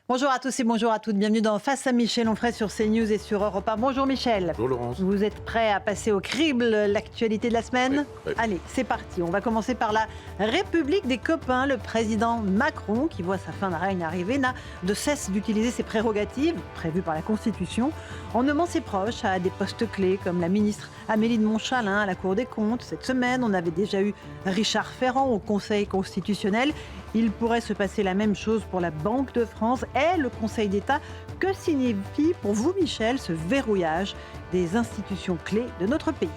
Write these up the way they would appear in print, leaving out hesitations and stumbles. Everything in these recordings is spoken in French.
Bonjour à tous et bonjour à toutes. Bienvenue dans Face à Michel Onfray sur CNews et sur Europe 1. Bonjour Michel. Bonjour Laurence. Vous êtes prêt à passer au crible l'actualité de la semaine ? Oui. Allez, c'est parti. On va commencer par la République des copains. Le président Macron, qui voit sa fin de règne arriver, n'a de cesse d'utiliser ses prérogatives, prévues par la Constitution, en nommant ses proches à des postes clés, comme la ministre Amélie de Montchalin à la Cour des comptes. Cette semaine, on avait déjà eu Richard Ferrand au Conseil constitutionnel. Il pourrait se passer la même chose pour la Banque de France et le Conseil d'État. Que signifie pour vous, Michel, ce verrouillage des institutions clés de notre pays ?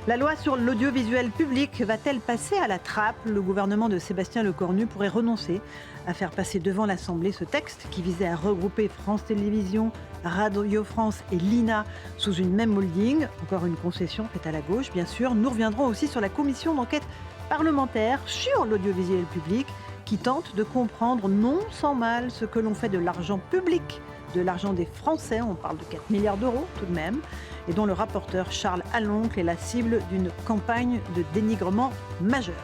La loi sur l'audiovisuel public va-t-elle passer à la trappe ? Le gouvernement de Sébastien Lecornu pourrait renoncer à faire passer devant l'Assemblée ce texte qui visait à regrouper France Télévisions, Radio France et l'INA sous une même holding. Encore une concession faite à la gauche, bien sûr. Nous reviendrons aussi sur la commission d'enquête parlementaire sur l'audiovisuel public qui tente de comprendre non sans mal ce que l'on fait de l'argent public, de l'argent des Français, on parle de 4 milliards d'euros tout de même, et dont le rapporteur Charles Aloncle est la cible d'une campagne de dénigrement majeure.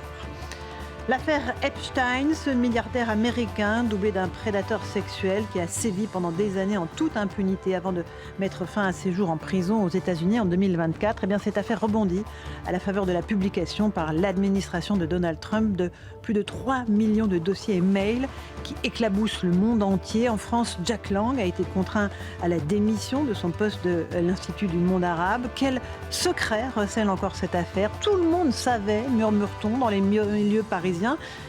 L'affaire Epstein, ce milliardaire américain doublé d'un prédateur sexuel qui a sévi pendant des années en toute impunité avant de mettre fin à ses jours en prison aux États-Unis en 2024, eh bien cette affaire rebondit à la faveur de la publication par l'administration de Donald Trump de plus de 3 millions de dossiers et mails qui éclaboussent le monde entier. En France, Jack Lang a été contraint à la démission de son poste de l'Institut du monde arabe. Quel secret recèle encore cette affaire ? Tout le monde savait, murmure-t-on, dans les milieux parisiens.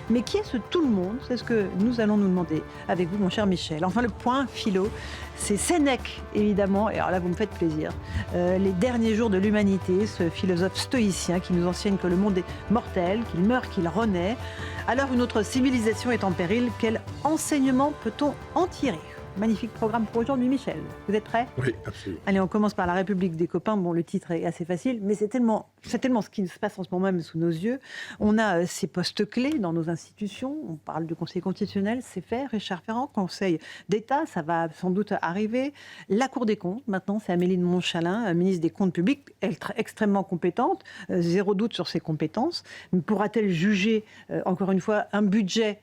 Mais qui est ce tout le monde ? C'est ce que nous allons nous demander avec vous, mon cher Michel. Enfin, le point philo, c'est Sénèque, évidemment. Et alors là, vous me faites plaisir. Les derniers jours de l'humanité, ce philosophe stoïcien qui nous enseigne que le monde est mortel, qu'il meurt, qu'il renaît. Alors, une autre civilisation est en péril. Quel enseignement peut-on en tirer ? Magnifique programme pour aujourd'hui, Michel. Vous êtes prêts ? Oui, absolument. Allez, on commence par la République des copains. Bon, le titre est assez facile, mais c'est tellement ce qui se passe en ce moment même sous nos yeux. On a ces postes clés dans nos institutions. On parle du Conseil constitutionnel, c'est fait. Richard Ferrand, Conseil d'État, ça va sans doute arriver. La Cour des comptes, maintenant, c'est Amélie de Montchalin, ministre des Comptes publics, elle extrêmement compétente, zéro doute sur ses compétences. Mais pourra-t-elle juger, encore une fois, un budget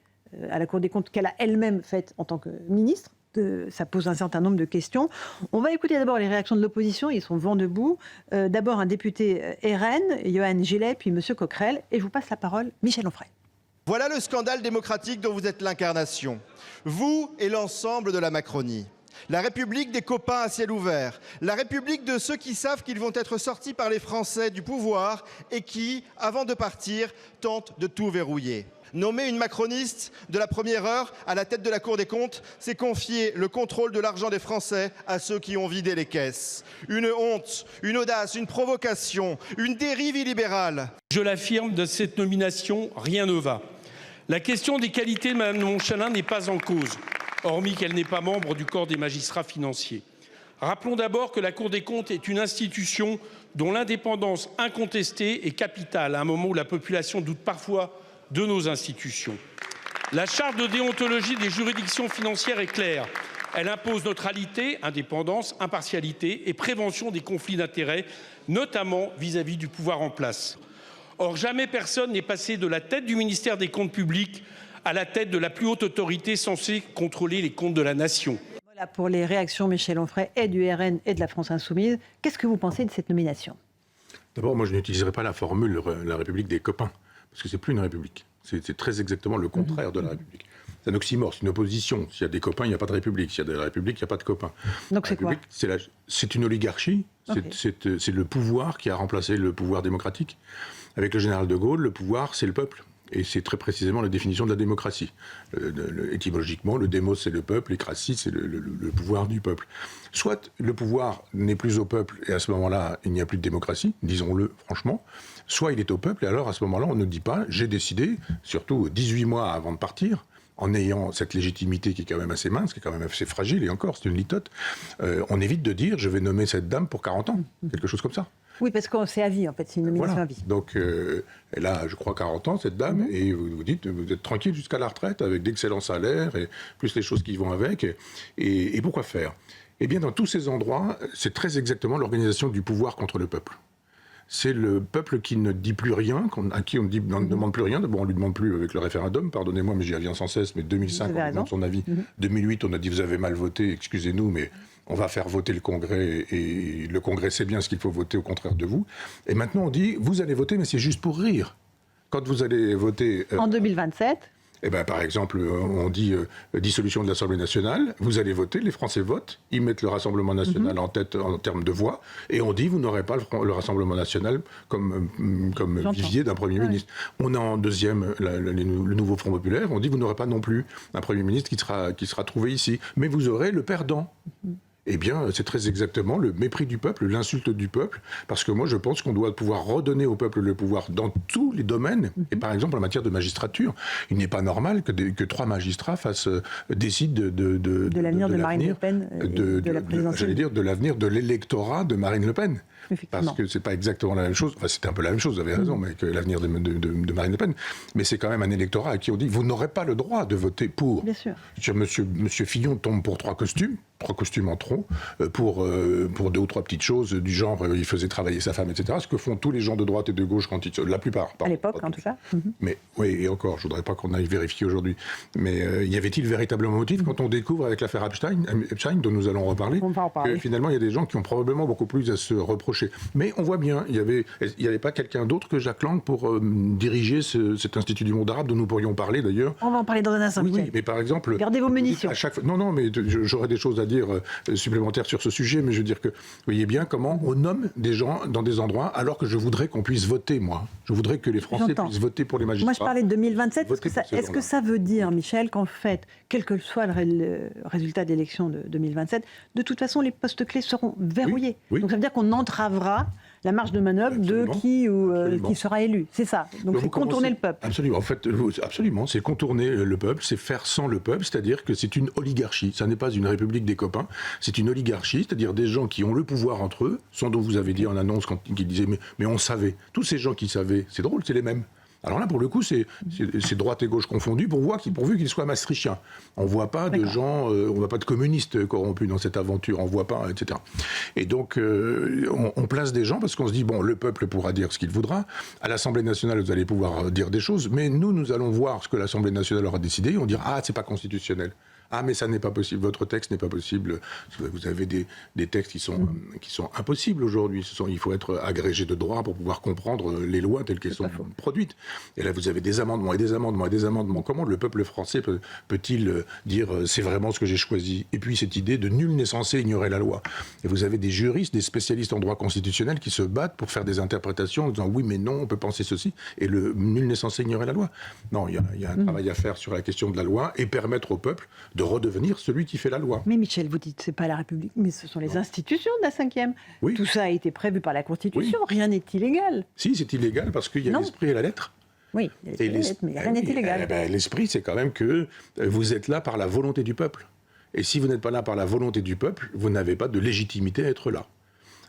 à la Cour des comptes qu'elle a elle-même fait en tant que ministre ? Ça pose un certain nombre de questions. On va écouter d'abord les réactions de l'opposition. Ils sont vent debout. D'abord un député RN, Johan Gillet, puis M. Coquerel. Et je vous passe la parole, Michel Onfray. Voilà le scandale démocratique dont vous êtes l'incarnation. Vous et l'ensemble de la Macronie. La République des copains à ciel ouvert. La République de ceux qui savent qu'ils vont être sortis par les Français du pouvoir et qui, avant de partir, tentent de tout verrouiller. Nommer une macroniste de la première heure à la tête de la Cour des comptes, c'est confier le contrôle de l'argent des Français à ceux qui ont vidé les caisses. Une honte, une audace, une provocation, une dérive illibérale. Je l'affirme, de cette nomination, rien ne va. La question des qualités de Mme de Montchalin n'est pas en cause, hormis qu'elle n'est pas membre du corps des magistrats financiers. Rappelons d'abord que la Cour des comptes est une institution dont l'indépendance incontestée est capitale, à un moment où la population doute parfois de nos institutions. La charte de déontologie des juridictions financières est claire. Elle impose neutralité, indépendance, impartialité et prévention des conflits d'intérêts, notamment vis-à-vis du pouvoir en place. Or, jamais personne n'est passé de la tête du ministère des Comptes publics à la tête de la plus haute autorité censée contrôler les comptes de la nation. Voilà pour les réactions, Michel Onfray, et du RN et de la France Insoumise. Qu'est-ce que vous pensez de cette nomination ? D'abord, moi, je n'utiliserai pas la formule la République des copains, parce que c'est plus une République. C'est très exactement le contraire de la République. C'est un oxymore, c'est une opposition. S'il y a des copains, il n'y a pas de République. S'il y a de la République, il n'y a pas de copains. Donc c'est quoi ? C'est une oligarchie. Okay. C'est le pouvoir qui a remplacé le pouvoir démocratique. Avec le général de Gaulle, le pouvoir, c'est le peuple. Et c'est très précisément la définition de la démocratie. Étymologiquement, le démos, c'est le peuple, l'écratie, c'est le pouvoir du peuple. Soit le pouvoir n'est plus au peuple, et à ce moment-là, il n'y a plus de démocratie, disons-le franchement. Soit il est au peuple, et alors à ce moment-là, on ne dit pas « j'ai décidé », surtout 18 mois avant de partir, en ayant cette légitimité qui est quand même assez mince, qui est quand même assez fragile, et encore, c'est une litote, on évite de dire « je vais nommer cette dame pour 40 ans », quelque chose comme ça. Oui, parce que c'est à vie, en fait, c'est une nomination voilà. à vie. Donc, elle a, je crois, 40 ans, cette dame, et vous dites, vous êtes tranquille jusqu'à la retraite, avec d'excellents salaires, et plus les choses qui vont avec, et pourquoi faire ? Eh bien, dans tous ces endroits, c'est très exactement l'organisation du pouvoir contre le peuple. c'est le peuple qui ne dit plus rien, à qui on ne demande plus rien. D'abord, on ne lui demande plus avec le référendum, pardonnez-moi, mais j'y reviens sans cesse, mais 2005, on lui demande son avis. 2008, on a dit, vous avez mal voté, excusez-nous, mais on va faire voter le Congrès, et le Congrès sait bien ce qu'il faut voter au contraire de vous. Et maintenant, on dit, vous allez voter, mais c'est juste pour rire. Quand vous allez voter... en 2027 eh ben, par exemple, on dit dissolution de l'Assemblée nationale, vous allez voter, les Français votent, ils mettent le Rassemblement national en tête en termes de voix, et on dit vous n'aurez pas le Rassemblement national comme vivier d'un Premier ministre. On a en deuxième le nouveau Front populaire, on dit vous n'aurez pas non plus un Premier ministre qui sera trouvé ici, mais vous aurez le perdant. Eh bien, c'est très exactement le mépris du peuple, l'insulte du peuple, parce que moi, je pense qu'on doit pouvoir redonner au peuple le pouvoir dans tous les domaines. Et par exemple, en matière de magistrature, il n'est pas normal que 3 magistrats décident de l'avenir de Marine Le Pen, de la présidentielle. J'allais dire de l'avenir de l'électorat de Marine Le Pen. Parce que c'est pas exactement la même chose. Enfin, c'était un peu la même chose, vous avez raison, mais que l'avenir de Marine Le Pen. Mais c'est quand même un électorat à qui on dit vous n'aurez pas le droit de voter pour. Bien sûr. Monsieur Fillon tombe pour 3 costumes en trop, pour 2 ou 3 petites choses du genre il faisait travailler sa femme, etc. Ce que font tous les gens de droite et de gauche quand la plupart. À l'époque, en tout cas. Mais oui, et encore, je voudrais pas qu'on aille vérifier aujourd'hui. Mais y avait-il véritablement motif quand on découvre avec l'affaire Epstein, dont nous allons reparler, on va en parler. que finalement il y a des gens qui ont probablement beaucoup plus à se reprocher. Mais on voit bien, il y avait pas quelqu'un d'autre que Jack Lang pour diriger cet Institut du monde arabe dont nous pourrions parler d'ailleurs. On va en parler dans un instant. Oui, mais par exemple, gardez vos munitions. À chaque fois, non, mais j'aurais des choses à dire supplémentaires sur ce sujet, mais je veux dire que vous voyez bien comment on nomme des gens dans des endroits alors que je voudrais qu'on puisse voter, moi. Je voudrais que les Français puissent voter pour les magistrats. Moi, je parlais de 2027. Est-ce que ça veut dire, Michel, qu'en fait, quel que soit le résultat d'élection de 2027, de toute façon, les postes clés seront verrouillés. Oui. Donc ça veut dire qu'on entravera la marge de manœuvre de qui sera élu. C'est ça. Donc c'est contourner le peuple. Absolument. En fait, absolument. C'est contourner le peuple, c'est faire sans le peuple, c'est-à-dire que c'est une oligarchie. Ça n'est pas une république des copains, c'est une oligarchie, c'est-à-dire des gens qui ont le pouvoir entre eux, sans dont vous avez dit en annonce quand ils disaient mais on savait. Tous ces gens qui savaient, c'est drôle, c'est les mêmes. Alors là, pour le coup, c'est droite et gauche confondus pourvu qu'ils soient maastrichtiens. On ne voit pas de gens, on ne voit pas de communistes corrompus dans cette aventure, on ne voit pas, etc. Et donc, on place des gens parce qu'on se dit, bon, le peuple pourra dire ce qu'il voudra. À l'Assemblée nationale, vous allez pouvoir dire des choses, mais nous allons voir ce que l'Assemblée nationale aura décidé et on dira, c'est pas constitutionnel. Ah, mais ça n'est pas possible, votre texte n'est pas possible. Vous avez des textes qui sont impossibles aujourd'hui. Il faut être agrégé de droit pour pouvoir comprendre les lois telles qu'elles sont produites. Et là, vous avez des amendements et des amendements et des amendements. Comment le peuple français peut-il dire c'est vraiment ce que j'ai choisi? Et puis cette idée de nul n'est censé ignorer la loi. Et vous avez des juristes, des spécialistes en droit constitutionnel qui se battent pour faire des interprétations en disant oui, mais non, on peut penser ceci. Et le nul n'est censé ignorer la loi. Non, il y a un travail à faire sur la question de la loi et permettre au peuple de redevenir celui qui fait la loi. Mais Michel, vous dites c'est pas la République, mais ce sont les institutions de la 5e. Oui. Tout ça a été prévu par la Constitution, rien n'est illégal. Si, c'est illégal parce qu'il y a l'esprit et la lettre. Oui, mais rien n'est illégal. L'esprit, c'est quand même que vous êtes là par la volonté du peuple. Et si vous n'êtes pas là par la volonté du peuple, vous n'avez pas de légitimité à être là.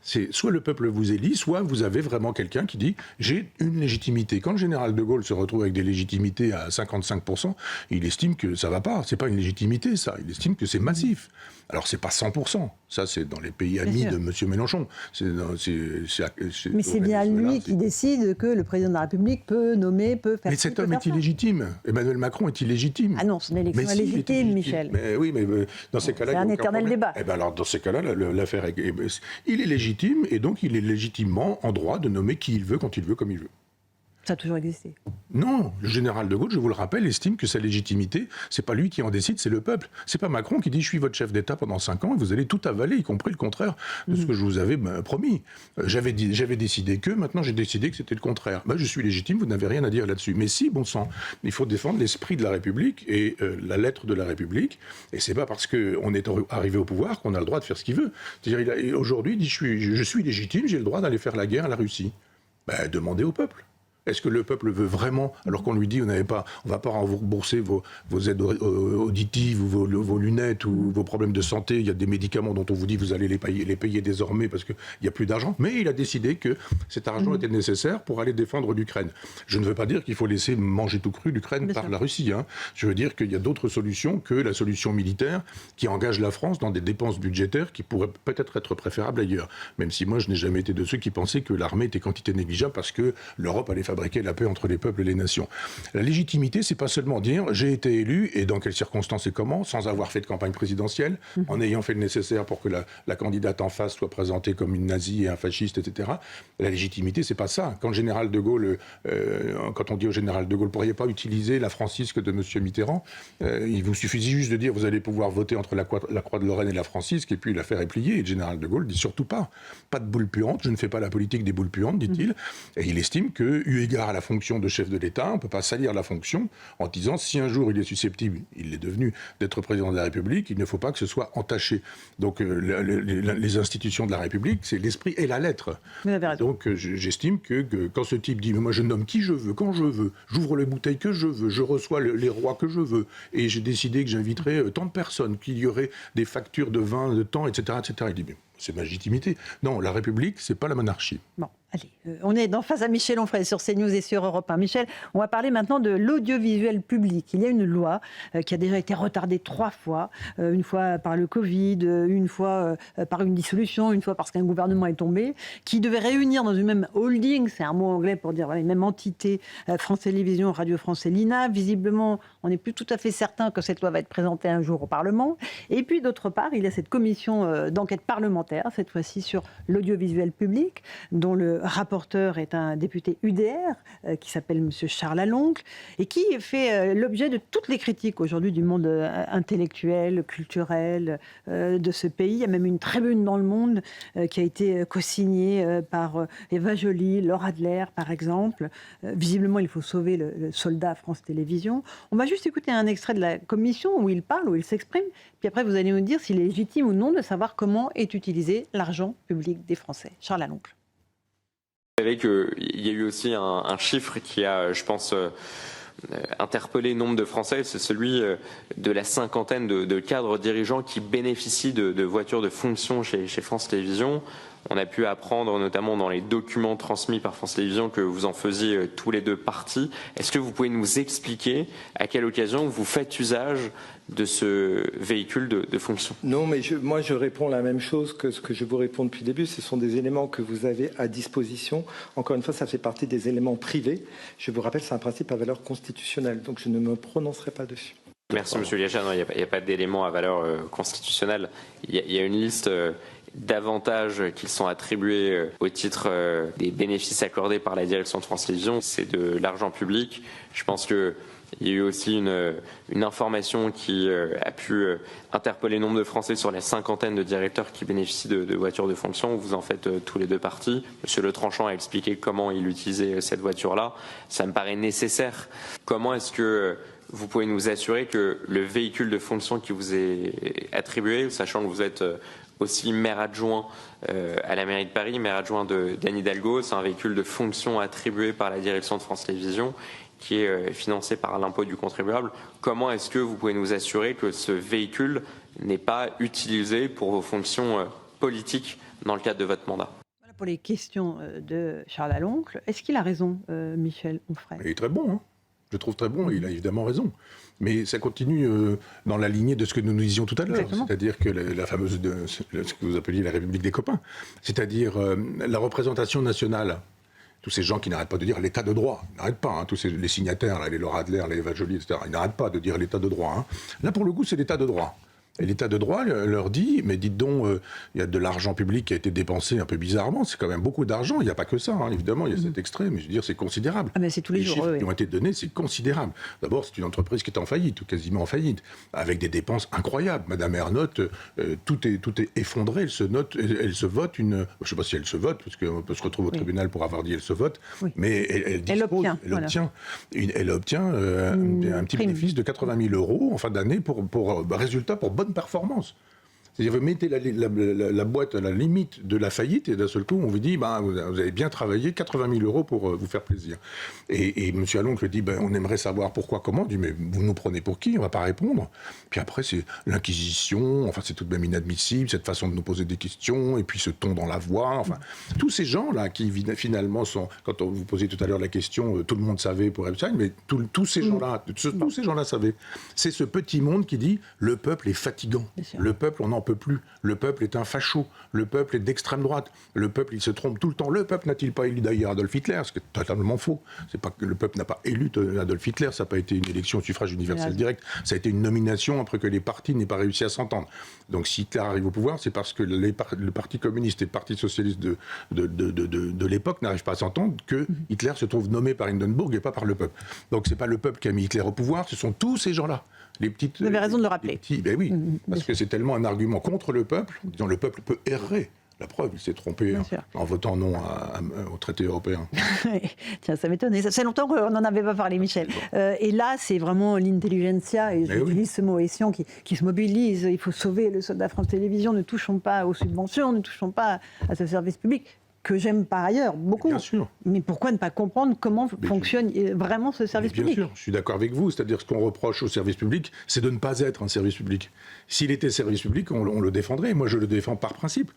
C'est soit le peuple vous élit, soit vous avez vraiment quelqu'un qui dit « j'ai une légitimité ». Quand le général de Gaulle se retrouve avec des légitimités à 55%, il estime que ça ne va pas. Ce n'est pas une légitimité, ça. Il estime que c'est massif. Alors, ce n'est pas 100%. Ça, c'est dans les pays amis de M. Mélenchon. Mais c'est bien lui qui décide que le président de la République peut nommer, peut faire... Mais cet homme est illégitime. Emmanuel Macron est illégitime. Ah non, son élection est légitime, Michel. Mais oui, mais dans ces cas-là... C'est un éternel débat. Eh ben alors, dans ces cas-là, l'affaire est... Il est légitime, et donc il est légitimement en droit de nommer qui il veut, quand il veut, comme il veut. Ça a toujours existé. Non, le général de Gaulle, je vous le rappelle, estime que sa légitimité, c'est pas lui qui en décide, c'est le peuple. C'est pas Macron qui dit « je suis votre chef d'État pendant 5 ans et vous allez tout avaler, y compris le contraire de ce que je vous avais promis. J'avais décidé que, maintenant j'ai décidé que c'était le contraire. Je suis légitime, vous n'avez rien à dire là-dessus. Mais si, bon sang, il faut défendre l'esprit de la République et la lettre de la République. Et c'est pas parce qu'on est arrivé au pouvoir qu'on a le droit de faire ce qu'il veut. C'est-à-dire, aujourd'hui, il dit je suis légitime, j'ai le droit d'aller faire la guerre à la Russie. Demandez au peuple. Est-ce que le peuple veut vraiment, alors qu'on lui dit on ne va pas rembourser vos aides auditives ou vos lunettes ou vos problèmes de santé, il y a des médicaments dont on vous dit vous allez les payer désormais parce qu'il n'y a plus d'argent, mais il a décidé que cet argent était nécessaire pour aller défendre l'Ukraine. Je ne veux pas dire qu'il faut laisser manger tout cru l'Ukraine par la Russie. Hein. Je veux dire qu'il y a d'autres solutions que la solution militaire qui engage la France dans des dépenses budgétaires qui pourraient peut-être être préférables ailleurs. Même si moi je n'ai jamais été de ceux qui pensaient que l'armée était quantité négligeable parce que l'Europe allait fabriquer la paix entre les peuples et les nations. La légitimité, c'est pas seulement dire j'ai été élu et dans quelles circonstances et comment, sans avoir fait de campagne présidentielle, en ayant fait le nécessaire pour que la candidate en face soit présentée comme une nazie et un fasciste, etc. La légitimité, c'est pas ça. Quand le général de Gaulle, quand on dit au général de Gaulle, pourriez pas utiliser la francisque de Monsieur Mitterrand, il vous suffisait juste de dire vous allez pouvoir voter entre la Croix de Lorraine et la francisque et puis l'affaire est pliée. Et le général de Gaulle dit surtout pas de boule puante, je ne fais pas la politique des boules puantes, dit-il. Et il estime que, eu égard à la fonction de chef de l'État, on ne peut pas salir la fonction en disant si un jour il est susceptible, il l'est devenu, d'être président de la République, il ne faut pas que ce soit entaché. Donc les institutions de la République, c'est l'esprit et la lettre. Donc j'estime que quand ce type dit mais moi je nomme qui je veux, quand je veux, j'ouvre les bouteilles que je veux, je reçois les rois que je veux, et j'ai décidé que j'inviterai tant de personnes, qu'il y aurait des factures de vin, de temps, etc. Il dit mais c'est ma légitimité. Non, la République, c'est pas la monarchie. Bon, allez, on est dans Face à Michel Onfray sur CNews et sur Europe 1. Michel, on va parler maintenant de l'audiovisuel public. Il y a une loi qui a déjà été retardée 3 fois, une fois par le Covid, une fois par une dissolution, une fois parce qu'un gouvernement est tombé, qui devait réunir dans une même holding, c'est un mot anglais pour dire une même entité, France Télévisions, Radio France et l'INA. Visiblement, on n'est plus tout à fait certain que cette loi va être présentée un jour au Parlement. Et puis, d'autre part, il y a cette commission d'enquête parlementaire, cette fois-ci sur l'audiovisuel public, dont le rapporteur est un député UDR qui s'appelle M. Charles Aloncle et qui fait l'objet de toutes les critiques aujourd'hui du monde intellectuel, culturel de ce pays. Il y a même une tribune dans Le Monde qui a été co-signée par Eva Joly, Laura Adler par exemple. Visiblement, il faut sauver le soldat à France Télévisions. On va juste écouter un extrait de la commission où il parle, où il s'exprime, puis après vous allez nous dire s'il est légitime ou non de savoir comment est utilisé l'argent public des Français. Charles Aloncle. Vous savez qu'il y a eu aussi un chiffre qui a, je pense, interpellé nombre de Français, c'est celui de la cinquantaine de cadres dirigeants qui bénéficient de voitures de fonction chez France Télévisions. On a pu apprendre, notamment dans les documents transmis par France Télévisions, que vous en faisiez tous les deux partie. Est-ce que vous pouvez nous expliquer à quelle occasion vous faites usage de ce véhicule de fonction? Non, mais moi je réponds la même chose que ce que je vous réponds depuis le début. Ce sont des éléments que vous avez à disposition. Encore une fois, ça fait partie des éléments privés. Je vous rappelle, c'est un principe à valeur constitutionnelle, donc je ne me prononcerai pas dessus. Merci, Monsieur Liachat. Non, il n'y a pas d'éléments à valeur constitutionnelle. Il y a une liste d'avantages qui sont attribués au titre des bénéfices accordés par la direction de France Télévisions. C'est de l'argent public. Je pense qu'il y a eu aussi une information qui a pu interpeller nombre de Français sur la cinquantaine de directeurs qui bénéficient de voitures de fonction. Vous en faites tous les deux partie. Monsieur Le Tranchant a expliqué comment il utilisait cette voiture-là. Ça me paraît nécessaire. Comment est-ce que vous pouvez nous assurer que le véhicule de fonction qui vous est attribué, sachant que vous êtes aussi maire adjoint à la mairie de Paris, maire adjoint d'Anne Hidalgo, c'est un véhicule de fonction attribué par la direction de France Télévisions qui est financé par l'impôt du contribuable. Comment est-ce que vous pouvez nous assurer que ce véhicule n'est pas utilisé pour vos fonctions politiques dans le cadre de votre mandat? Voilà pour les questions de Charles Aloncle. Est-ce qu'il a raison, Michel Onfray? Il est très bon, hein. Je le trouve très bon, et il a évidemment raison. Mais ça continue dans la lignée de ce que nous disions tout à l'heure, c'est-à-dire que la fameuse, ce que vous appeliez la République des copains, c'est-à-dire la représentation nationale, tous ces gens qui n'arrêtent pas de dire l'état de droit, ils n'arrêtent pas, hein, tous les signataires, là, les Laura Adler, les Eva Joly, etc., ils n'arrêtent pas de dire l'état de droit. Hein. Là, pour le coup, c'est l'état de droit. Et l'état de droit leur dit, mais dites donc, il y a de l'argent public qui a été dépensé un peu bizarrement, c'est quand même beaucoup d'argent, il n'y a pas que ça, hein, évidemment, il y a cet extrait, mais je veux dire, c'est considérable. Ah, mais c'est tous les jours, chiffres qui ont été donnés, c'est considérable. D'abord, c'est une entreprise qui est en faillite, ou quasiment en faillite, avec des dépenses incroyables. Madame Ernotte, tout est effondré, elle se vote je ne sais pas si elle se vote, parce qu'on peut se retrouver au tribunal pour avoir dit elle se vote, mais elle obtient un petit bénéfice de 80 000 € en fin d'année pour résultat, pour bonne performance. C'est-à-dire, vous mettez la boîte à la limite de la faillite et d'un seul coup, on vous dit, vous avez bien travaillé, 80 000 euros pour vous faire plaisir. Et M. Aloncle dit, on aimerait savoir pourquoi, comment. On dit, mais vous nous prenez pour qui? On ne va pas répondre. Puis après, c'est l'inquisition, enfin, c'est tout de même inadmissible, cette façon de nous poser des questions, et puis ce ton dans la voix. Enfin, tous ces gens-là qui, finalement, sont, quand on vous posait tout à l'heure la question, tout le monde savait pour Epstein, mais tous ces gens-là savaient. C'est ce petit monde qui dit, le peuple est fatigant. Le peuple, on n'en peut plus. Le peuple est un facho. Le peuple est d'extrême droite. Le peuple, il se trompe tout le temps. Le peuple n'a-t-il pas élu d'ailleurs Adolf Hitler? Ce qui est totalement faux. C'est pas que le peuple n'a pas élu Adolf Hitler. Ça n'a pas été une élection au suffrage universel direct. Ça a été une nomination après que les partis n'aient pas réussi à s'entendre. Donc si Hitler arrive au pouvoir, c'est parce que le Parti communiste et le Parti socialiste de l'époque n'arrivent pas à s'entendre que Hitler se trouve nommé par Hindenburg et pas par le peuple. Donc c'est pas le peuple qui a mis Hitler au pouvoir, ce sont tous ces gens-là. Vous avez raison de le rappeler. Ben oui, parce que c'est tellement un argument contre le peuple, disons le peuple peut errer. La preuve, il s'est trompé en votant non au traité européen. Tiens, ça m'étonnait. Ça fait longtemps qu'on n'en avait pas parlé, Michel. Et là, c'est vraiment l'intelligentsia, et j'utilise ce mot escient, qui se mobilise. Il faut sauver le soldat France Télévisions. Ne touchons pas aux subventions, ne touchons pas à ce service public que j'aime par ailleurs beaucoup. Bien sûr. Mais pourquoi ne pas comprendre comment fonctionne vraiment ce service public? Bien sûr, je suis d'accord avec vous. C'est-à-dire ce qu'on reproche au service public, c'est de ne pas être un service public. S'il était service public, on le défendrait. Moi, je le défends par principe.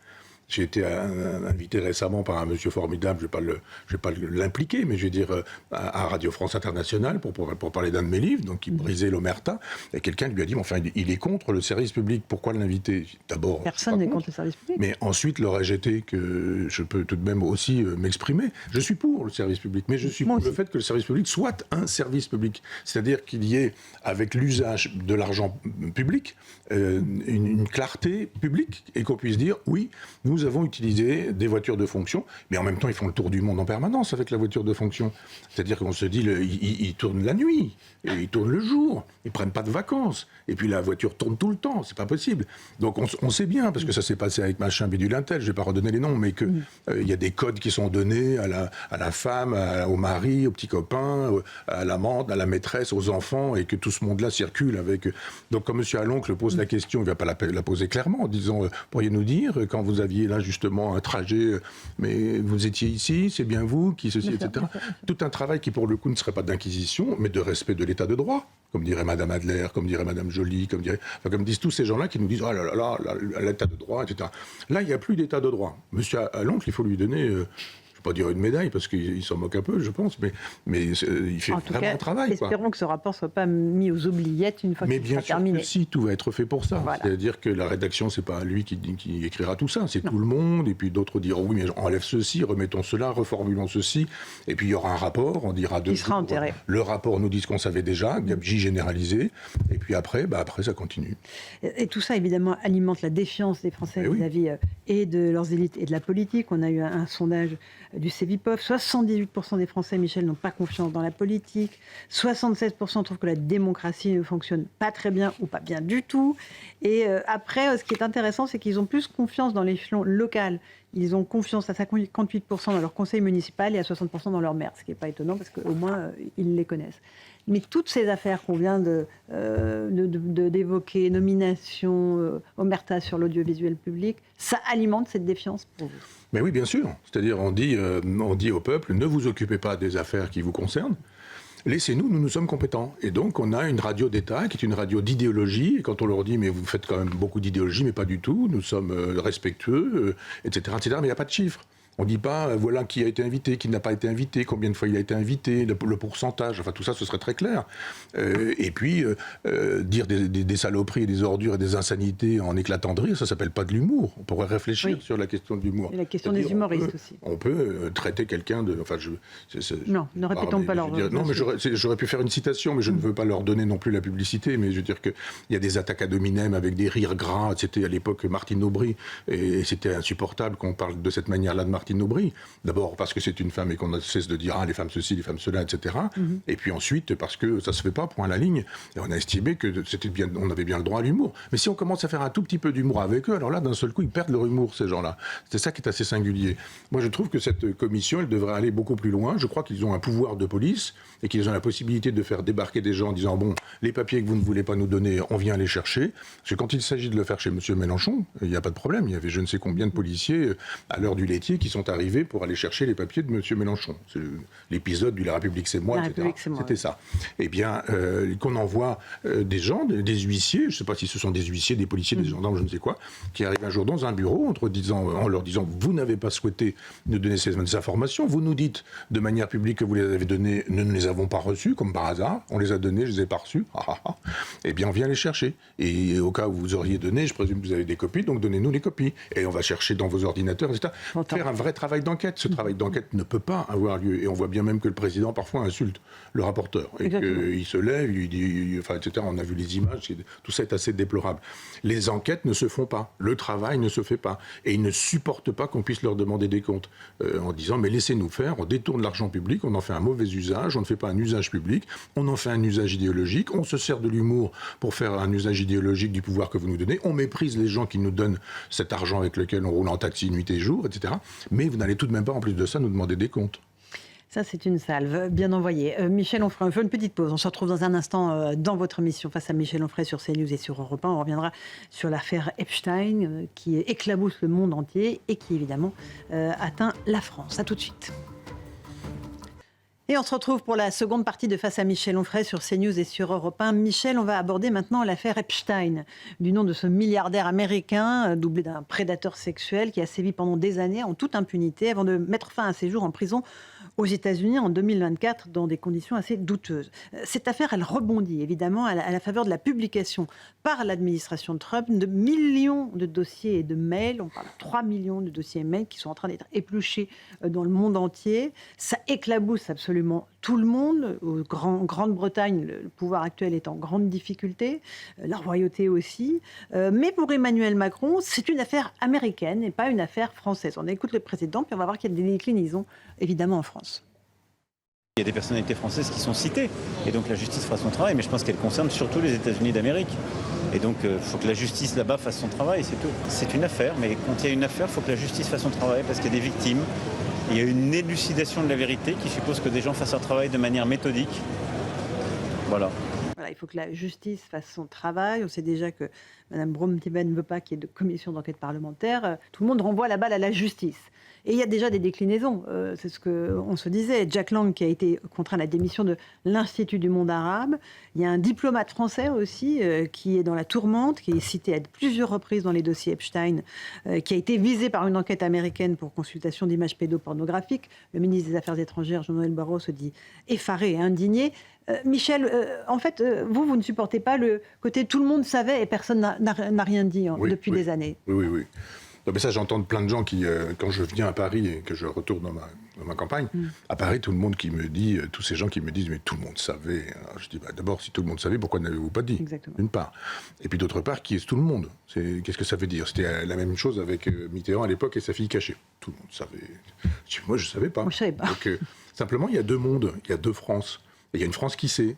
J'ai été invité récemment par un monsieur formidable, je ne vais pas l'impliquer, mais je vais dire à Radio France Internationale pour parler d'un de mes livres, donc qui brisait l'omerta. Et quelqu'un lui a dit, enfin, il est contre le service public, pourquoi l'inviter? D'abord, personne n'est contre le service public. Mais ensuite, l'aurais-je été que je peux tout de même aussi m'exprimer. Je suis pour le service public, mais je suis pour le fait que le service public soit un service public. C'est-à-dire qu'il y ait, avec l'usage de l'argent public, une clarté publique et qu'on puisse dire, oui, nous avons utilisé des voitures de fonction, mais en même temps, ils font le tour du monde en permanence avec la voiture de fonction. C'est-à-dire qu'on se dit, ils tournent la nuit, et ils tournent le jour, ils ne prennent pas de vacances, et puis la voiture tourne tout le temps, c'est pas possible. Donc on sait bien, parce que ça s'est passé avec machin, bidule intel, je ne vais pas redonner les noms, mais qu'il y a des codes qui sont donnés à la femme, au mari, au petit copain, à l'amante, à la maîtresse, aux enfants, et que tout ce monde-là circule avec... Donc quand M. Aloncle pose la question, il ne va pas la poser clairement, en disant, pourriez-nous dire, quand vous aviez là justement un trajet, mais vous étiez ici, c'est bien vous, qui ceci, etc. Tout un travail qui pour le coup ne serait pas d'inquisition, mais de respect de l'état de droit, comme dirait Madame Adler, comme dirait Madame Joly, comme disent tous ces gens-là qui nous disent, oh là là, l'état de droit, etc. Là, il n'y a plus d'état de droit. Monsieur Aloncle, il faut lui donner... pas dire une médaille, parce qu'il s'en moque un peu, je pense, mais il fait vraiment un travail. Espérons que ce rapport ne soit pas mis aux oubliettes une fois qu'il sera terminé. Mais bien sûr que si, tout va être fait pour ça. Voilà. C'est-à-dire que la rédaction, c'est pas lui qui écrira tout ça, c'est tout le monde, et puis d'autres diront, oui, mais enlève ceci, remettons cela, reformulons ceci, et puis il y aura un rapport, on dira deux jours. Il sera enterré. Le rapport nous dit ce qu'on savait déjà, gabegie généralisée, et puis après, ça continue. Et tout ça, évidemment, alimente la défiance des Français vis-à-vis et de leurs élites et de la politique. On a eu un sondage du Cevipof, 78% des Français, Michel, n'ont pas confiance dans la politique, 76% trouvent que la démocratie ne fonctionne pas très bien ou pas bien du tout. Et après, ce qui est intéressant, c'est qu'ils ont plus confiance dans l'échelon local. Ils ont confiance à 58% dans leur conseil municipal et à 60% dans leur maire, ce qui n'est pas étonnant parce qu'au moins, ils les connaissent. Mais toutes ces affaires qu'on vient d'évoquer, nomination, omerta sur l'audiovisuel public, ça alimente cette défiance pour vous? Mais oui, bien sûr. C'est-à-dire, on dit au peuple, ne vous occupez pas des affaires qui vous concernent, laissez-nous, nous sommes compétents. Et donc, on a une radio d'État qui est une radio d'idéologie. Et quand on leur dit, mais vous faites quand même beaucoup d'idéologie, mais pas du tout, nous sommes respectueux, etc., etc., mais il n'y a pas de chiffres. On ne dit pas, voilà qui a été invité, qui n'a pas été invité, combien de fois il a été invité, le pourcentage, enfin tout ça, ce serait très clair. Et puis, dire des saloperies, et des ordures et des insanités en éclatant de rire, ça ne s'appelle pas de l'humour. On pourrait réfléchir sur la question de l'humour. Et la question des humoristes aussi. On peut traiter quelqu'un de... Non, ne répétons pas leur... Non, mais j'aurais pu faire une citation, mais je ne veux pas leur donner non plus la publicité, mais je veux dire qu'il y a des attaques ad hominem avec des rires gras. C'était à l'époque Martine Aubry, et c'était insupportable qu'on parle de cette manière-là de Martine Martine Aubry. D'abord parce que c'est une femme et qu'on ne cesse de dire les femmes ceci, les femmes cela, etc. Et puis ensuite parce que ça se fait pas, point à la ligne. Et on a estimé que on avait bien le droit à l'humour. Mais si on commence à faire un tout petit peu d'humour avec eux, alors là, d'un seul coup, ils perdent leur humour, ces gens-là. C'est ça qui est assez singulier. Moi, je trouve que cette commission, elle devrait aller beaucoup plus loin. Je crois qu'ils ont un pouvoir de police et qu'ils ont la possibilité de faire débarquer des gens en disant bon, les papiers que vous ne voulez pas nous donner, on vient les chercher. Parce que quand il s'agit de le faire chez M. Mélenchon, il n'y a pas de problème. Il y avait je ne sais combien de policiers à l'heure du laitier qui sont arrivés pour aller chercher les papiers de M. Mélenchon. C'est l'épisode du La République c'est moi, etc. C'était ça. Eh bien, qu'on envoie des gens, des huissiers, je ne sais pas si ce sont des huissiers, des policiers, des gendarmes, je ne sais quoi, qui arrivent un jour dans un bureau en leur disant vous n'avez pas souhaité nous donner ces informations, vous nous dites de manière publique que vous les avez données, nous ne les avons pas reçues, comme par hasard, on les a données, je les ai pas reçues, eh bien on vient les chercher. Et au cas où vous auriez donné, je présume que vous avez des copies, donc donnez-nous les copies. Et on va chercher dans vos ordinateurs, etc. Faire un vrai travail d'enquête. Ce travail d'enquête ne peut pas avoir lieu. Et on voit bien même que le président parfois insulte le rapporteur. Et qu'il se lève, il dit, etc. On a vu les images, tout ça est assez déplorable. Les enquêtes ne se font pas. Le travail ne se fait pas. Et ils ne supportent pas qu'on puisse leur demander des comptes. En disant, mais laissez-nous faire, on détourne l'argent public, on en fait un mauvais usage, on ne fait pas un usage public, on en fait un usage idéologique, on se sert de l'humour pour faire un usage idéologique du pouvoir que vous nous donnez, on méprise les gens qui nous donnent cet argent avec lequel on roule en taxi nuit et jour, etc. Mais vous n'allez tout de même pas, en plus de ça, nous demander des comptes. Ça, c'est une salve bien envoyée. Michel Onfray, on fait une petite pause. On se retrouve dans un instant dans votre émission Face à Michel Onfray sur CNews et sur Europe 1. On reviendra sur l'affaire Epstein qui éclabousse le monde entier et qui, évidemment, atteint la France. À tout de suite. Et on se retrouve pour la seconde partie de Face à Michel Onfray sur CNews et sur Europe 1. Michel, on va aborder maintenant l'affaire Epstein, du nom de ce milliardaire américain, doublé d'un prédateur sexuel qui a sévi pendant des années en toute impunité avant de mettre fin à ses jours en prison aux États-Unis en 2024 dans des conditions assez douteuses. Cette affaire, elle rebondit évidemment à la faveur de la publication par l'administration Trump de millions de dossiers et de mails. On parle de 3 millions de dossiers et mails qui sont en train d'être épluchés dans le monde entier. Ça éclabousse absolument tout le monde. Grande-Bretagne, le pouvoir actuel est en grande difficulté, la royauté aussi. Mais pour Emmanuel Macron, c'est une affaire américaine et pas une affaire française. On écoute le président, puis on va voir qu'il y a des déclinaisons, évidemment, en France. Il y a des personnalités françaises qui sont citées, et donc la justice fera son travail, mais je pense qu'elle concerne surtout les États-Unis d'Amérique. Et donc il faut que la justice là-bas fasse son travail, c'est tout. C'est une affaire, mais quand il y a une affaire, il faut que la justice fasse son travail, parce qu'il y a des victimes. Il y a une élucidation de la vérité qui suppose que des gens fassent leur travail de manière méthodique. Voilà. Voilà, il faut que la justice fasse son travail. On sait déjà que Mme Braun-Pivet ne veut pas qu'il y ait de commission d'enquête parlementaire. Tout le monde renvoie la balle à la justice. Et il y a déjà des déclinaisons. C'est ce qu'on se disait. Jack Lang qui a été contraint à la démission de l'Institut du monde arabe. Il y a un diplomate français aussi qui est dans la tourmente, qui est cité à plusieurs reprises dans les dossiers Epstein, qui a été visé par une enquête américaine pour consultation d'images pédopornographiques. Le ministre des Affaires étrangères, Jean-Noël Barrot, se dit effaré et indigné. Michel, en fait, vous ne supportez pas le côté tout le monde savait et personne n'a rien dit depuis des années. Oui. Non, mais ça, j'entends plein de gens qui, quand je viens à Paris et que je retourne dans ma campagne, à Paris, tout le monde qui me dit, tous ces gens qui me disent, mais tout le monde savait. Alors, je dis, d'abord, si tout le monde savait, pourquoi n'avez-vous pas dit ? Exactement. D'une part. Et puis d'autre part, qui est tout le monde ? Qu'est-ce que ça veut dire ? C'était la même chose avec Mitterrand à l'époque et sa fille cachée. Tout le monde savait. Moi, je ne savais pas. Moi, je savais pas. Donc, simplement, il y a deux mondes, il y a deux France. Et il y a une France qui sait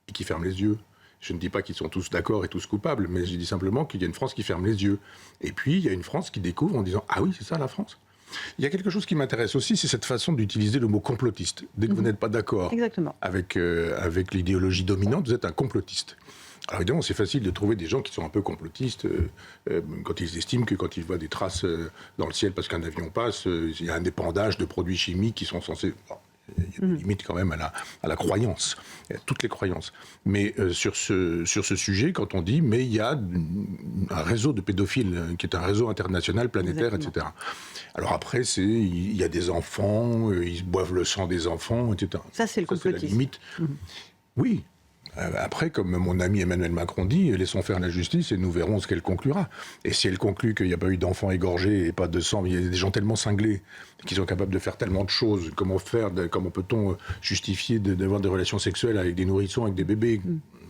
et qui ferme les yeux. Je ne dis pas qu'ils sont tous d'accord et tous coupables, mais je dis simplement qu'il y a une France qui ferme les yeux. Et puis, il y a une France qui découvre en disant « Ah oui, c'est ça la France ». Il y a quelque chose qui m'intéresse aussi, c'est cette façon d'utiliser le mot complotiste. Dès que vous n'êtes pas d'accord avec l'idéologie dominante, vous êtes un complotiste. Alors évidemment, c'est facile de trouver des gens qui sont un peu complotistes quand ils estiment que quand ils voient des traces dans le ciel parce qu'un avion passe, il y a un épandage de produits chimiques qui sont censés... Il y a des limites quand même à la croyance, à toutes les croyances. Mais sur ce sujet, quand on dit, mais il y a un réseau de pédophiles qui est un réseau international, planétaire, etc. Alors après, il y a des enfants, ils boivent le sang des enfants, etc. Ça, c'est le complotisme. C'est la limite. Oui. Après, comme mon ami Emmanuel Macron dit, laissons faire la justice et nous verrons ce qu'elle conclura. Et si elle conclut qu'il n'y a pas eu d'enfants égorgés et pas de sang, il y a des gens tellement cinglés qui sont capables de faire tellement de choses. Comment peut-on justifier d'avoir des relations sexuelles avec des nourrissons, avec des bébés ?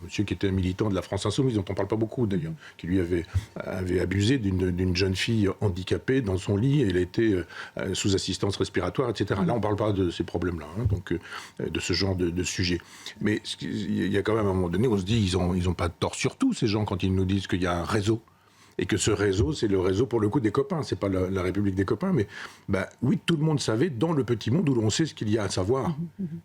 monsieur qui était un militant de la France Insoumise, dont on ne parle pas beaucoup d'ailleurs, qui lui avait abusé d'une jeune fille handicapée dans son lit, et elle était sous assistance respiratoire, etc. Là, on ne parle pas de ces problèmes-là, donc de ce genre de sujet. Mais il y a quand même un moment donné, on se dit, ils ont pas de tort sur tout, ces gens, quand ils nous disent qu'il y a un réseau. Et que ce réseau, c'est le réseau pour le coup des copains. C'est pas la République des copains, mais oui, tout le monde savait dans le petit monde où l'on sait ce qu'il y a à savoir.